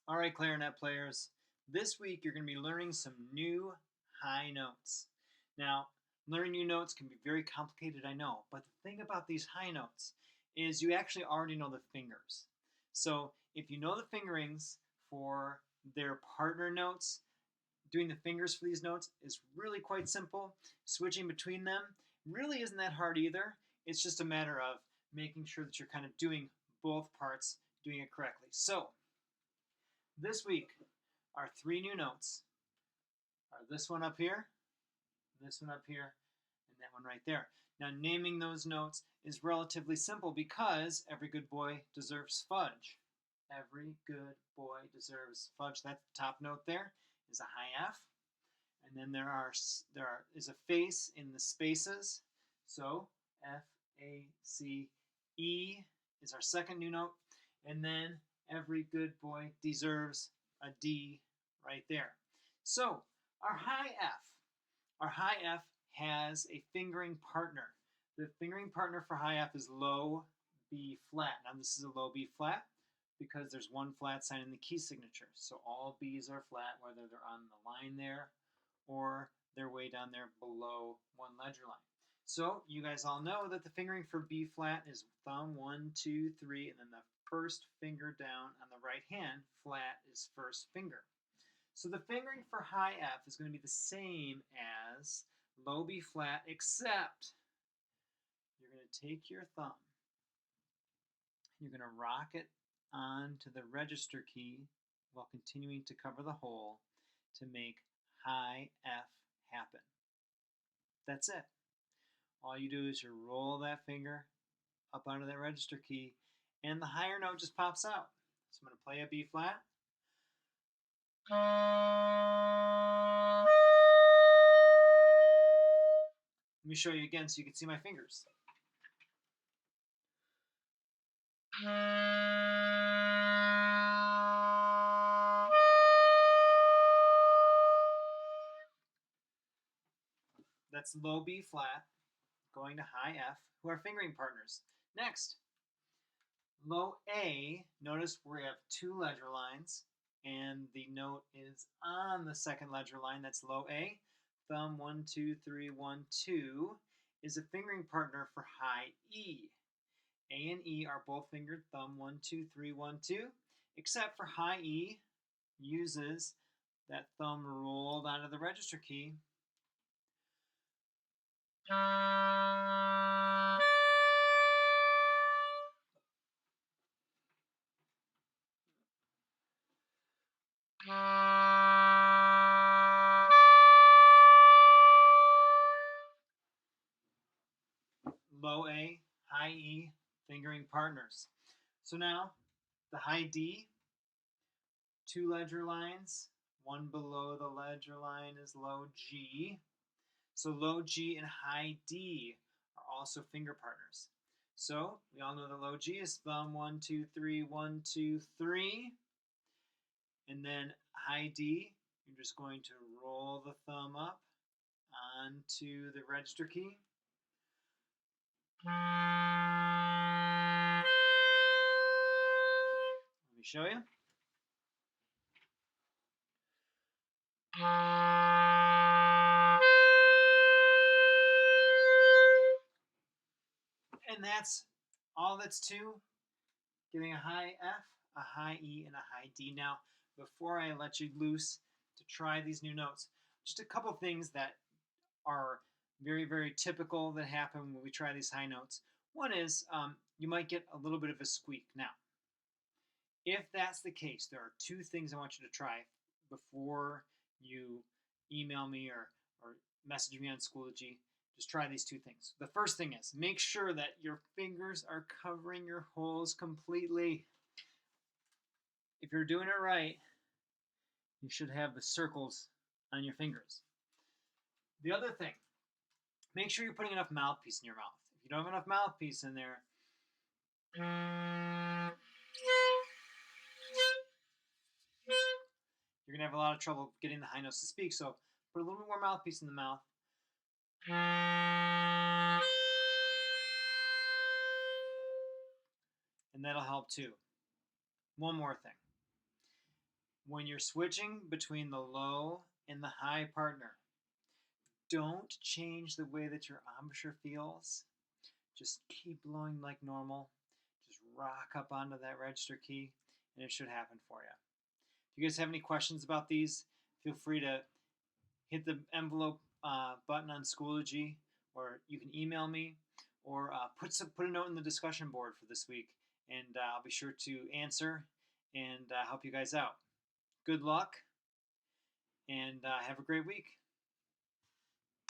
All right, clarinet players. This week you're going to be learning some new high notes. Now, learning new notes can be very complicated, I know, but the thing about these high notes is you actually already know the fingers. So if you know the fingerings for their partner notes, doing the fingers for these notes is really quite simple. Switching between them really isn't that hard either. It's just a matter of making sure that you're kind of doing both parts, doing it correctly. So, this week, our three new notes are this one up here, this one up here, and that one right there. Now, naming those notes is relatively simple because every good boy deserves fudge. Every good boy deserves fudge. That top note there is a high F, and then is a face in the spaces. So F A C E is our second new note, and then every good boy deserves a D right there. So our high F has a fingering partner. The fingering partner for high F is low B flat. Now this is a low B flat because there's one flat sign in the key signature. So all B's are flat, whether they're on the line there or they're way down there below one ledger line. So you guys all know that the fingering for B flat is thumb 1, 2, 3, and then the first finger down on the right hand, flat is first finger. So the fingering for high F is going to be the same as low B flat, except you're going to take your thumb, you're going to rock it onto the register key while continuing to cover the hole to make high F happen. That's it. All you do is you roll that finger up onto that register key, and the higher note just pops out. So I'm going to play a B flat. Let me show you again so you can see my fingers. That's low B flat going to high F, who are fingering partners. Next, low A, notice we have two ledger lines, and the note is on the second ledger line. That's low A. Thumb 1, 2, 3, 1, 2 is a fingering partner for high E. A and E are both fingered thumb 1, 2, 3, 1, 2, except for high E uses that thumb rolled onto the register key. Low A, high E, fingering partners. So now the high D, two ledger lines, one below the ledger line is low G. So low G and high D are also finger partners. So we all know that low G is thumb 1, 2, 3, 1, 2, 3. And then high D, you're just going to roll the thumb up onto the register key. Let me show you. And that's all that's to getting a high F, a high E, and a high D. Now, before I let you loose to try these new notes, just a couple things that are very, very typical that happen when we try these high notes. One is you might get a little bit of a squeak. Now, if that's the case, there are two things I want you to try before you email me or message me on Schoology. Just try these two things. The first thing is make sure that your fingers are covering your holes completely. If you're doing it right, you should have the circles on your fingers. The other thing, make sure you're putting enough mouthpiece in your mouth. If you don't have enough mouthpiece in there, you're going to have a lot of trouble getting the high notes to speak. So put a little bit more mouthpiece in the mouth. And that'll help too. One more thing. When you're switching between the low and the high partner, don't change the way that your embouchure feels. Just keep blowing like normal. Just rock up onto that register key, and it should happen for you. If you guys have any questions about these, feel free to hit the envelope button on Schoology, or you can email me, or put a note in the discussion board for this week, and I'll be sure to answer and help you guys out. Good luck, and have a great week.